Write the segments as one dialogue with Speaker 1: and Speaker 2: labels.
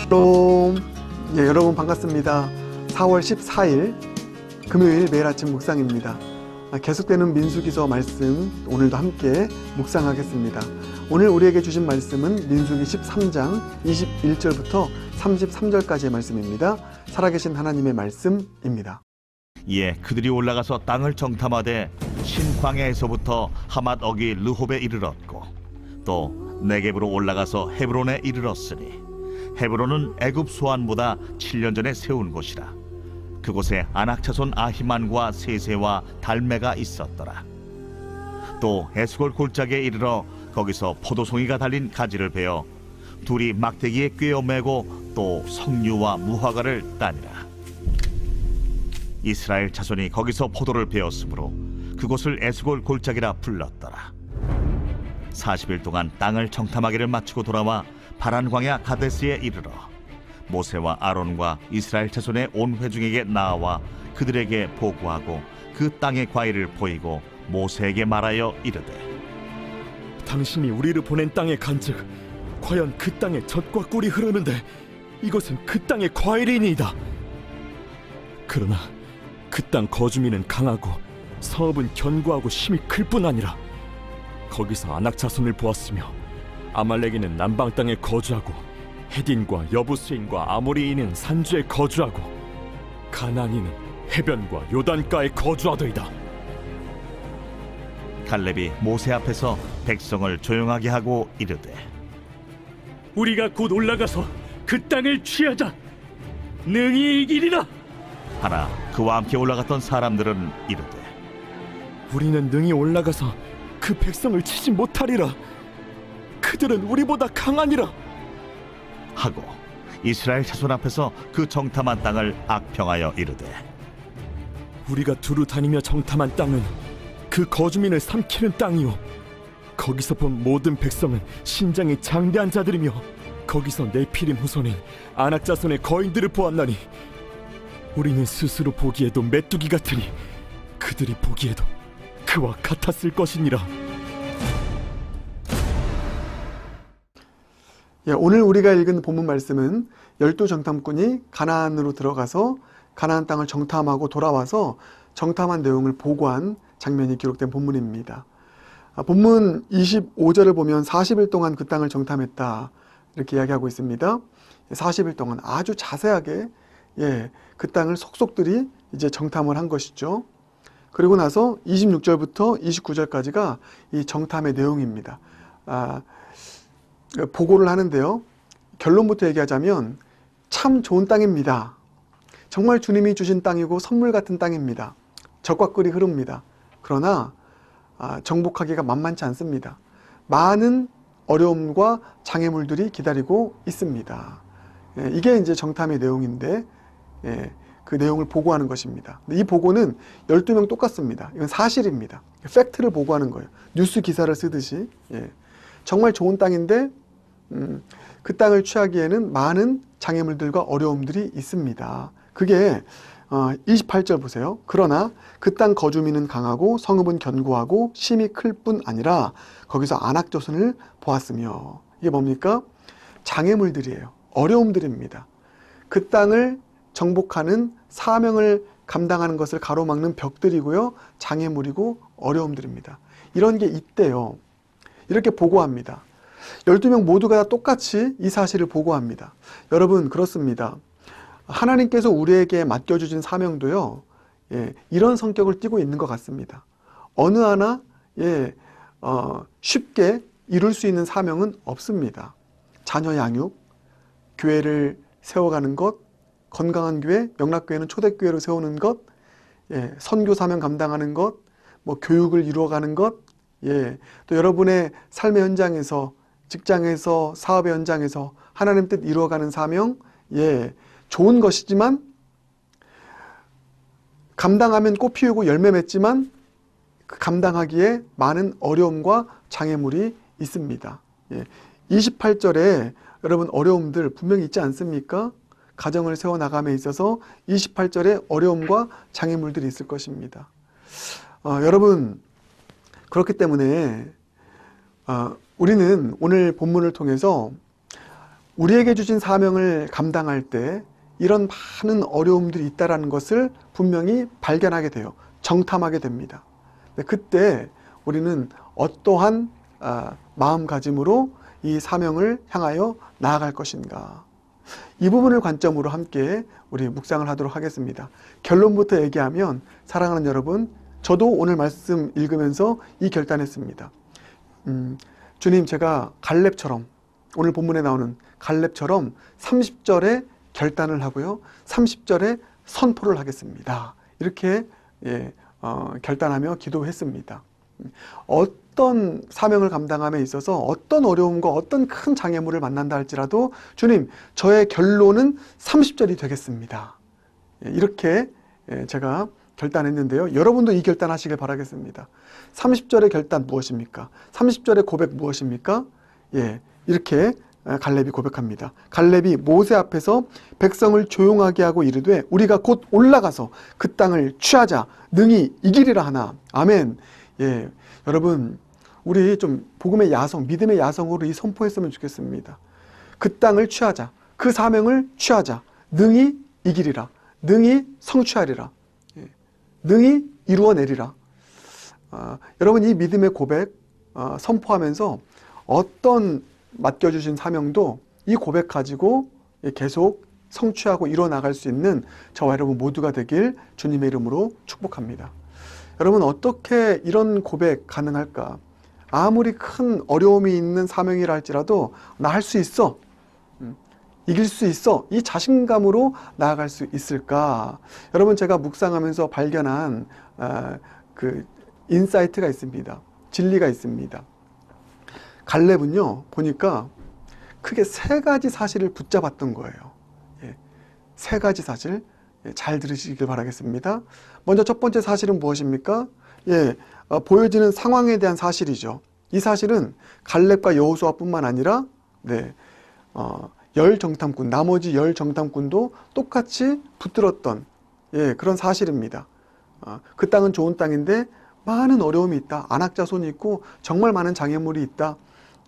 Speaker 1: 샬롬. 여러분 반갑습니다. 4월 14일 금요일 매일 아침 묵상입니다. 계속되는 민수기서 말씀 오늘도 함께 묵상하겠습니다. 오늘 우리에게 주신 말씀은 민수기 13장 21절부터 33절까지의 말씀입니다. 살아계신 하나님의 말씀입니다.
Speaker 2: 예, 그들이 올라가서 땅을 정탐하되 신광야에서부터 하맛 어기 르홉에 이르렀고 또 네겝으로 올라가서 헤브론에 이르렀으니 헤브론은 애굽 소안보다 7년 전에 세운 곳이라. 그곳에 아낙 자손 아히만과 세세와 달메가 있었더라. 또 에스골 골짜기에 이르러 거기서 포도송이가 달린 가지를 베어 둘이 막대기에 꿰어 매고 또 석류와 무화과를 따니라. 이스라엘 자손이 거기서 포도를 베었으므로 그곳을 에스골 골짜기라 불렀더라. 40일 동안 땅을 정탐하기를 마치고 돌아와 바란 광야 가데스에 이르러 모세와 아론과 이스라엘 자손의 온 회중에게 나아와 그들에게 보고하고 그 땅의 과일을 보이고 모세에게 말하여 이르되,
Speaker 3: 당신이 우리를 보낸 땅에 간즉 과연 그 땅에 젖과 꿀이 흐르는데 이것은 그 땅의 과일이니이다. 그러나 그 땅 거주민은 강하고 성읍은 견고하고 힘이 클 뿐 아니라 거기서 아낙 자손을 보았으며 아말렉인은 남방 땅에 거주하고 헤딘과 여부스인과 아모리인은 산주에 거주하고 가나안인은 해변과 요단가에 거주하더이다.
Speaker 2: 갈렙이 모세 앞에서 백성을 조용하게 하고 이르되,
Speaker 4: 우리가 곧 올라가서 그 땅을 취하자. 능히 이기리라.
Speaker 2: 하나 그와 함께 올라갔던 사람들은 이르되,
Speaker 3: 우리는 능히 올라가서 그 백성을 치지 못하리라. 그들은 우리보다 강하니라
Speaker 2: 하고 이스라엘 자손 앞에서 그 정탐한 땅을 악평하여 이르되,
Speaker 3: 우리가 두루 다니며 정탐한 땅은 그 거주민을 삼키는 땅이요 거기서 본 모든 백성은 신장이 장대한 자들이며 거기서 네피림 후손인 아낙 자손의 거인들을 보았나니 우리는 스스로 보기에도 메뚜기 같으니 그들이 보기에도 그와 같았을 것이니라.
Speaker 1: 오늘 우리가 읽은 본문 말씀은 12정탐꾼이 가나안으로 들어가서 가나안 땅을 정탐하고 돌아와서 정탐한 내용을 보고한 장면이 기록된 본문입니다. 본문 25절을 보면 40일 동안 그 땅을 정탐했다 이렇게 이야기하고 있습니다. 40일 동안 아주 자세하게 그 땅을 속속들이 이제 정탐을 한 것이죠. 그리고 나서 26절부터 29절까지가 이 정탐의 내용입니다. 보고를 하는데요. 결론부터 얘기하자면 참 좋은 땅입니다. 정말 주님이 주신 땅이고 선물 같은 땅입니다. 젖과 꿀이 흐릅니다. 그러나 정복하기가 만만치 않습니다. 많은 어려움과 장애물들이 기다리고 있습니다. 이게 이제 정탐의 내용인데 그 내용을 보고하는 것입니다. 이 보고는 12명 똑같습니다. 이건 사실입니다. 팩트를 보고하는 거예요. 뉴스 기사를 쓰듯이. 정말 좋은 땅인데 그 땅을 취하기에는 많은 장애물들과 어려움들이 있습니다. 그게 28절 보세요. 그러나 그 땅 거주민은 강하고 성읍은 견고하고 심이 클 뿐 아니라 거기서 아낙 자손을 보았으며, 이게 뭡니까? 장애물들이에요. 어려움들입니다. 그 땅을 정복하는 사명을 감당하는 것을 가로막는 벽들이고요, 장애물이고 어려움들입니다. 이런 게 있대요. 이렇게 보고합니다. 12명 모두가 똑같이 이 사실을 보고합니다. 여러분, 그렇습니다. 하나님께서 우리에게 맡겨주신 사명도요, 이런 성격을 띠고 있는 것 같습니다. 어느 하나 쉽게 이룰 수 있는 사명은 없습니다. 자녀 양육, 교회를 세워가는 것, 건강한 교회, 명락교회는 초대교회로 세우는 것, 선교 사명 감당하는 것, 교육을 이루어가는 것, 또 여러분의 삶의 현장에서, 직장에서, 사업의 현장에서 하나님 뜻 이루어가는 사명, 좋은 것이지만 감당하면 꽃 피우고 열매 맺지만 감당하기에 많은 어려움과 장애물이 있습니다. 28절에 여러분 어려움들 분명히 있지 않습니까? 가정을 세워나감에 있어서 28절에 어려움과 장애물들이 있을 것입니다. 여러분, 그렇기 때문에 우리는 오늘 본문을 통해서 우리에게 주신 사명을 감당할 때 이런 많은 어려움들이 있다는 것을 분명히 발견하게 돼요. 정탐하게 됩니다. 그때 우리는 어떠한 마음가짐으로 이 사명을 향하여 나아갈 것인가. 이 부분을 관점으로 함께 우리 묵상을 하도록 하겠습니다. 결론부터 얘기하면 사랑하는 여러분, 저도 오늘 말씀 읽으면서 이 결단했습니다. 주님, 제가 갈렙처럼, 오늘 본문에 나오는 갈렙처럼 30절에 결단을 하고요, 30절에 선포를 하겠습니다. 이렇게 결단하며 기도했습니다. 어떤 사명을 감당함에 있어서 어떤 어려움과 어떤 큰 장애물을 만난다 할지라도 주님, 저의 결론은 30절이 되겠습니다. 이렇게 제가 결단했는데요. 여러분도 이 결단하시길 바라겠습니다. 30절의 결단 무엇입니까? 30절의 고백 무엇입니까? 이렇게 갈렙이 고백합니다. 갈렙이 모세 앞에서 백성을 조용하게 하고 이르되 우리가 곧 올라가서 그 땅을 취하자 능히 이기리라 하나. 아멘. 여러분, 우리 좀 복음의 야성, 믿음의 야성으로 이 선포했으면 좋겠습니다. 그 땅을 취하자, 그 사명을 취하자, 능히 이기리라, 능히 성취하리라, 능히 이루어내리라. 여러분, 이 믿음의 고백 선포하면서 어떤 맡겨주신 사명도 이 고백 가지고 계속 성취하고 이뤄나갈 수 있는 저와 여러분 모두가 되길 주님의 이름으로 축복합니다. 여러분, 어떻게 이런 고백 가능할까? 아무리 큰 어려움이 있는 사명이라 할지라도 나 할 수 있어, 이길 수 있어, 이 자신감으로 나아갈 수 있을까? 여러분, 제가 묵상하면서 발견한 그 인사이트가 있습니다. 진리가 있습니다. 갈렙은요, 보니까 크게 세 가지 사실을 붙잡았던 거예요. 세 가지 사실, 잘 들으시길 바라겠습니다. 먼저 첫 번째 사실은 무엇입니까? 보여지는 상황에 대한 사실이죠. 이 사실은 갈렙과 여호수아뿐만 아니라 열 정탐꾼, 나머지 열 정탐꾼도 똑같이 붙들었던 그런 사실입니다. 그 땅은 좋은 땅인데 많은 어려움이 있다. 안악자손이 있고 정말 많은 장애물이 있다.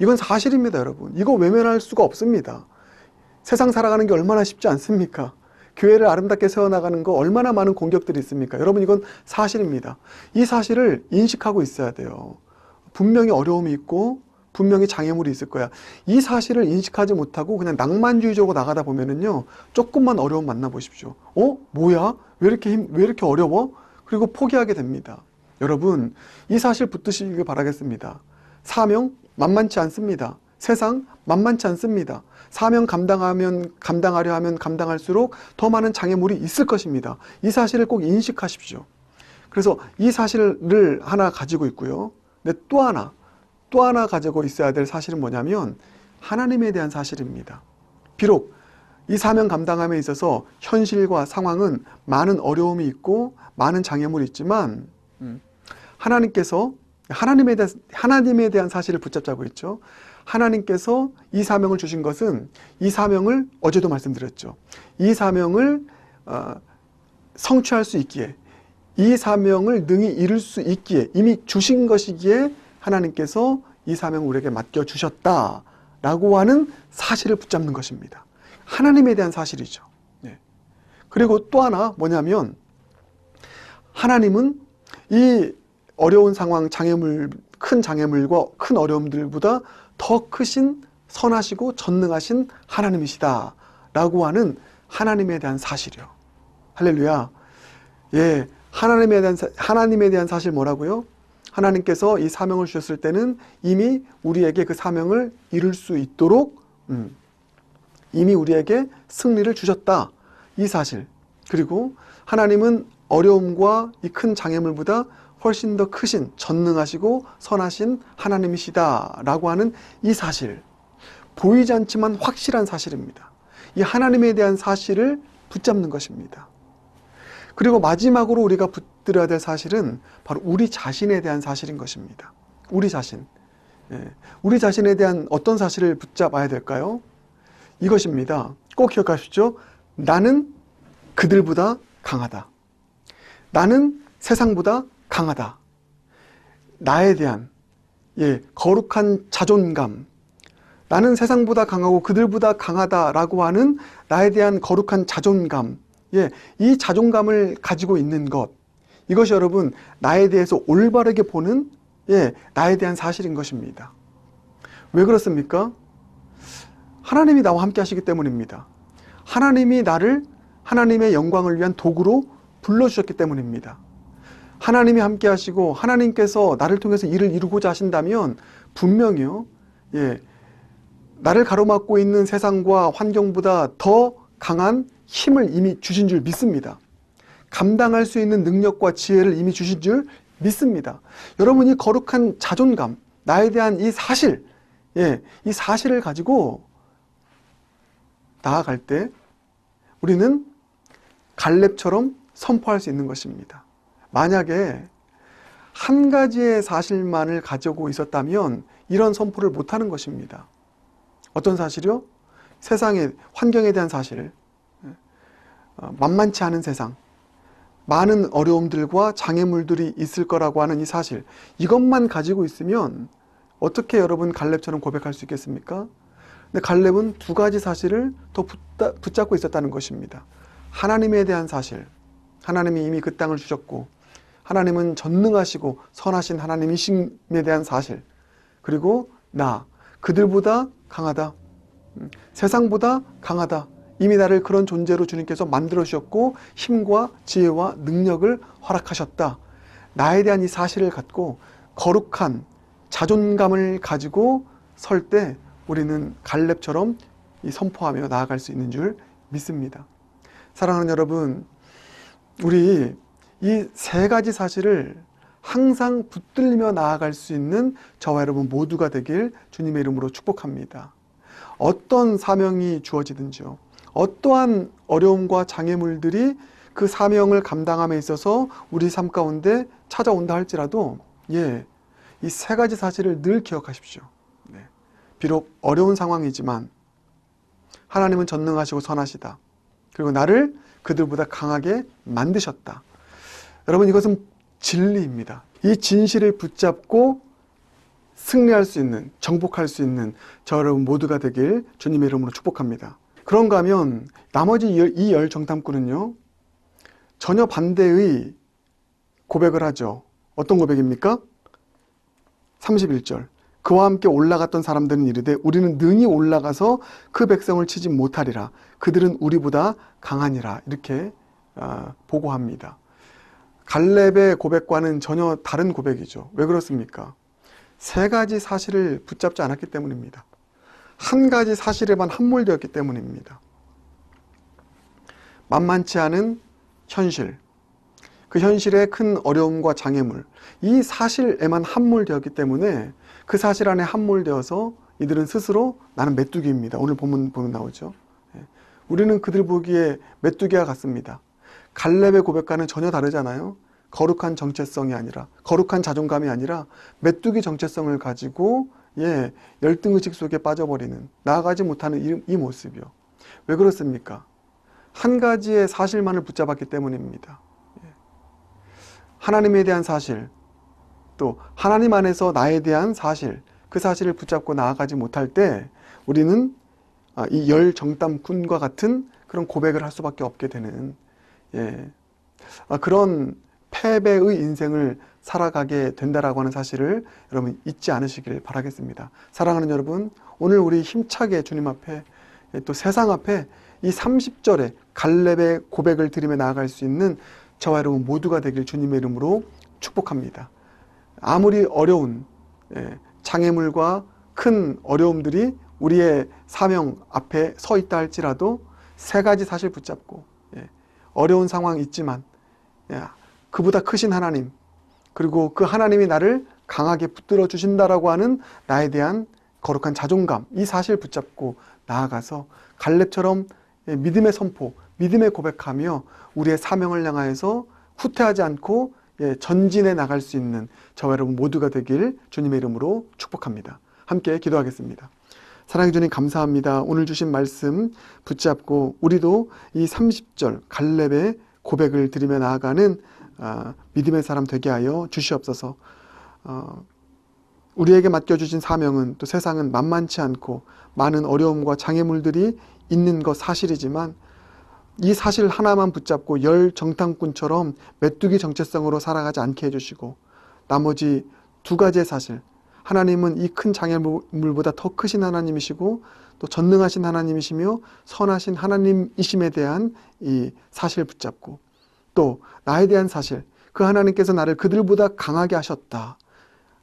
Speaker 1: 이건 사실입니다, 여러분. 이거 외면할 수가 없습니다. 세상 살아가는 게 얼마나 쉽지 않습니까? 교회를 아름답게 세워나가는 거 얼마나 많은 공격들이 있습니까? 여러분, 이건 사실입니다. 이 사실을 인식하고 있어야 돼요. 분명히 어려움이 있고 분명히 장애물이 있을 거야. 이 사실을 인식하지 못하고 그냥 낭만주의적으로 나가다 보면은요, 조금만 어려움 만나보십시오. 뭐야? 왜 이렇게 어려워? 그리고 포기하게 됩니다. 여러분, 이 사실 붙드시길 바라겠습니다. 사명 만만치 않습니다. 세상 만만치 않습니다. 사명 감당하려 하면 감당할수록 더 많은 장애물이 있을 것입니다. 이 사실을 꼭 인식하십시오. 그래서 이 사실을 하나 가지고 있고요. 근데 또 하나 가지고 있어야 될 사실은 뭐냐면 하나님에 대한 사실입니다. 비록 이 사명 감당함에 있어서 현실과 상황은 많은 어려움이 있고 많은 장애물이 있지만 하나님께서 하나님에 대한 사실을 붙잡자고 했죠. 하나님께서 이 사명을 주신 것은 이 사명을 어제도 말씀드렸죠. 이 사명을 성취할 수 있기에, 이 사명을 능히 이룰 수 있기에 이미 주신 것이기에 하나님께서 이 사명을 우리에게 맡겨주셨다라고 하는 사실을 붙잡는 것입니다. 하나님에 대한 사실이죠. 그리고 또 하나 뭐냐면 하나님은 이 어려운 상황, 큰 장애물과 큰 어려움들보다 더 크신 선하시고 전능하신 하나님이시다 라고 하는 하나님에 대한 사실이요. 할렐루야. 하나님에 대한 사실 뭐라고요? 하나님께서 이 사명을 주셨을 때는 이미 우리에게 그 사명을 이룰 수 있도록 이미 우리에게 승리를 주셨다. 이 사실. 그리고 하나님은 어려움과 이 큰 장애물보다 훨씬 더 크신, 전능하시고 선하신 하나님이시다 라고 하는 이 사실. 보이지 않지만 확실한 사실입니다. 이 하나님에 대한 사실을 붙잡는 것입니다. 그리고 마지막으로 우리가 붙들어야 될 사실은 바로 우리 자신에 대한 사실인 것입니다. 우리 자신. 우리 자신에 대한 어떤 사실을 붙잡아야 될까요? 이것입니다. 꼭 기억하십시오. 나는 그들보다 강하다. 나는 세상보다 강하다. 나에 대한 거룩한 자존감, 나는 세상보다 강하고 그들보다 강하다라고 하는 나에 대한 거룩한 자존감, 이 자존감을 가지고 있는 것, 이것이 여러분 나에 대해서 올바르게 보는 나에 대한 사실인 것입니다. 왜 그렇습니까? 하나님이 나와 함께 하시기 때문입니다. 하나님이 나를 하나님의 영광을 위한 도구로 불러주셨기 때문입니다. 하나님이 함께 하시고 하나님께서 나를 통해서 일을 이루고자 하신다면 분명히요, 나를 가로막고 있는 세상과 환경보다 더 강한 힘을 이미 주신 줄 믿습니다. 감당할 수 있는 능력과 지혜를 이미 주신 줄 믿습니다. 여러분이 거룩한 자존감, 나에 대한 이 사실, 이 사실을 가지고 나아갈 때 우리는 갈렙처럼 선포할 수 있는 것입니다. 만약에 한 가지의 사실만을 가지고 있었다면 이런 선포를 못하는 것입니다. 어떤 사실이요? 세상의 환경에 대한 사실, 만만치 않은 세상, 많은 어려움들과 장애물들이 있을 거라고 하는 이 사실, 이것만 가지고 있으면 어떻게 여러분 갈렙처럼 고백할 수 있겠습니까? 근데 갈렙은 두 가지 사실을 더 붙잡고 있었다는 것입니다. 하나님에 대한 사실, 하나님이 이미 그 땅을 주셨고 하나님은 전능하시고 선하신 하나님이심에 대한 사실, 그리고 그들보다 강하다, 세상보다 강하다, 이미 나를 그런 존재로 주님께서 만들어 주셨고 힘과 지혜와 능력을 허락하셨다, 나에 대한 이 사실을 갖고 거룩한 자존감을 가지고 설 때 우리는 갈렙처럼 이 선포하며 나아갈 수 있는 줄 믿습니다. 사랑하는 여러분, 우리 이 세 가지 사실을 항상 붙들며 나아갈 수 있는 저와 여러분 모두가 되길 주님의 이름으로 축복합니다. 어떤 사명이 주어지든지요, 어떠한 어려움과 장애물들이 그 사명을 감당함에 있어서 우리 삶 가운데 찾아온다 할지라도 이 세 가지 사실을 늘 기억하십시오. 비록 어려운 상황이지만 하나님은 전능하시고 선하시다, 그리고 나를 그들보다 강하게 만드셨다. 여러분, 이것은 진리입니다. 이 진실을 붙잡고 승리할 수 있는, 정복할 수 있는 저 여러분 모두가 되길 주님의 이름으로 축복합니다. 그런가 하면 나머지 이 열 정탐꾼은요, 전혀 반대의 고백을 하죠. 어떤 고백입니까? 31절. 그와 함께 올라갔던 사람들은 이르되 우리는 능히 올라가서 그 백성을 치지 못하리라. 그들은 우리보다 강하니라. 이렇게 보고합니다. 갈렙의 고백과는 전혀 다른 고백이죠. 왜 그렇습니까? 세 가지 사실을 붙잡지 않았기 때문입니다. 한 가지 사실에만 함몰되었기 때문입니다. 만만치 않은 현실, 그 현실의 큰 어려움과 장애물, 이 사실에만 함몰되었기 때문에 그 사실 안에 함몰되어서 이들은 스스로 나는 메뚜기입니다. 오늘 본문 보면 나오죠. 우리는 그들 보기에 메뚜기와 같습니다. 갈렙의 고백과는 전혀 다르잖아요. 거룩한 정체성이 아니라, 거룩한 자존감이 아니라 메뚜기 정체성을 가지고 열등의식 속에 빠져버리는, 나아가지 못하는 이 모습이요. 왜 그렇습니까? 한 가지의 사실만을 붙잡았기 때문입니다. 하나님에 대한 사실, 또 하나님 안에서 나에 대한 사실, 그 사실을 붙잡고 나아가지 못할 때 우리는 이 열 정탐꾼과 같은 그런 고백을 할 수밖에 없게 되는 그런 패배의 인생을 살아가게 된다라고 하는 사실을 여러분 잊지 않으시길 바라겠습니다. 사랑하는 여러분, 오늘 우리 힘차게 주님 앞에, 또 세상 앞에 이 30절에 갈렙의 고백을 드리며 나아갈 수 있는 저와 여러분 모두가 되길 주님의 이름으로 축복합니다. 아무리 어려운 장애물과 큰 어려움들이 우리의 사명 앞에 서 있다 할지라도 세 가지 사실 붙잡고, 어려운 상황 있지만 그보다 크신 하나님, 그리고 그 하나님이 나를 강하게 붙들어 주신다라고 하는 나에 대한 거룩한 자존감, 이 사실 붙잡고 나아가서 갈렙처럼 믿음의 선포, 믿음의 고백하며 우리의 사명을 향하여서 후퇴하지 않고 전진해 나갈 수 있는 저와 여러분 모두가 되길 주님의 이름으로 축복합니다. 함께 기도하겠습니다. 사랑해 주님, 감사합니다. 오늘 주신 말씀 붙잡고 우리도 이 30절 갈렙의 고백을 드리며 나아가는 믿음의 사람 되게 하여 주시옵소서. 우리에게 맡겨주신 사명은 또 세상은 만만치 않고 많은 어려움과 장애물들이 있는 것 사실이지만 이 사실 하나만 붙잡고 열 정탐꾼처럼 메뚜기 정체성으로 살아가지 않게 해주시고 나머지 두 가지의 사실, 하나님은 이 큰 장애물보다 더 크신 하나님이시고 또 전능하신 하나님이시며 선하신 하나님이심에 대한 이 사실 붙잡고 또 나에 대한 사실, 그 하나님께서 나를 그들보다 강하게 하셨다,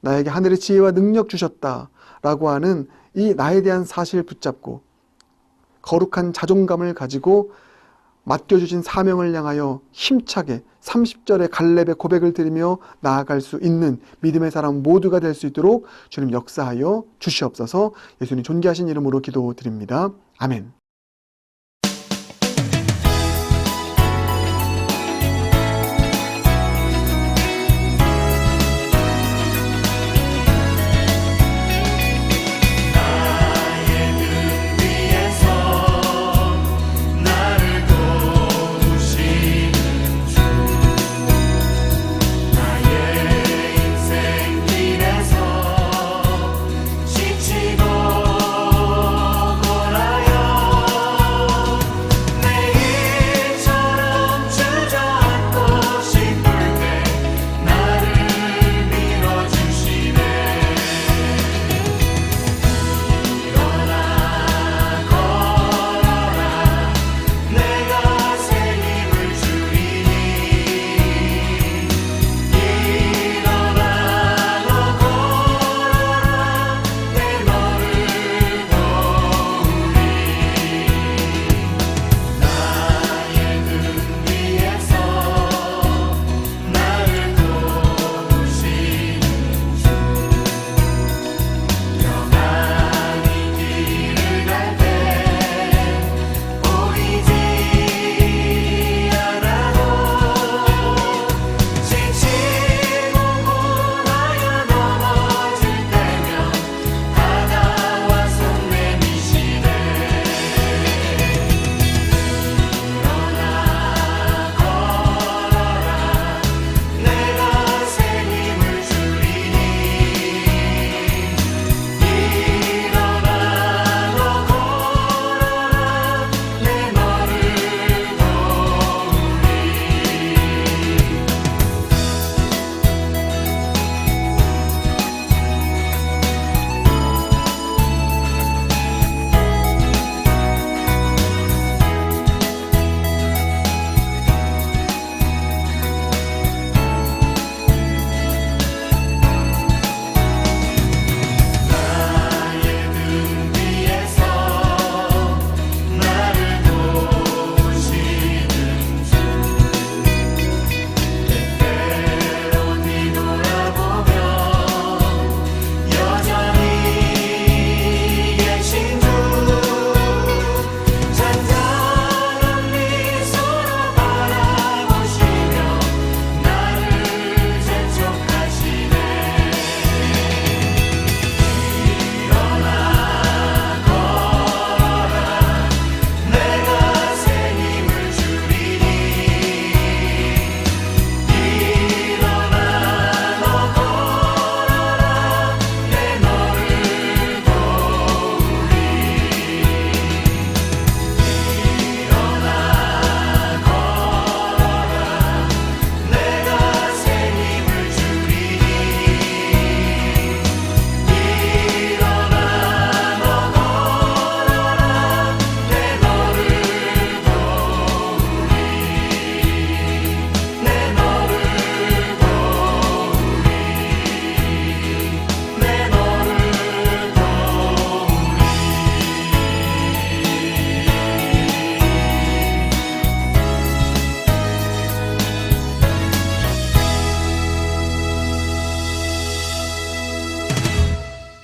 Speaker 1: 나에게 하늘의 지혜와 능력 주셨다 라고 하는 이 나에 대한 사실 붙잡고 거룩한 자존감을 가지고 맡겨주신 사명을 향하여 힘차게 30절의 갈렙의 고백을 드리며 나아갈 수 있는 믿음의 사람 모두가 될 수 있도록 주님 역사하여 주시옵소서. 예수님 존귀하신 이름으로 기도드립니다. 아멘.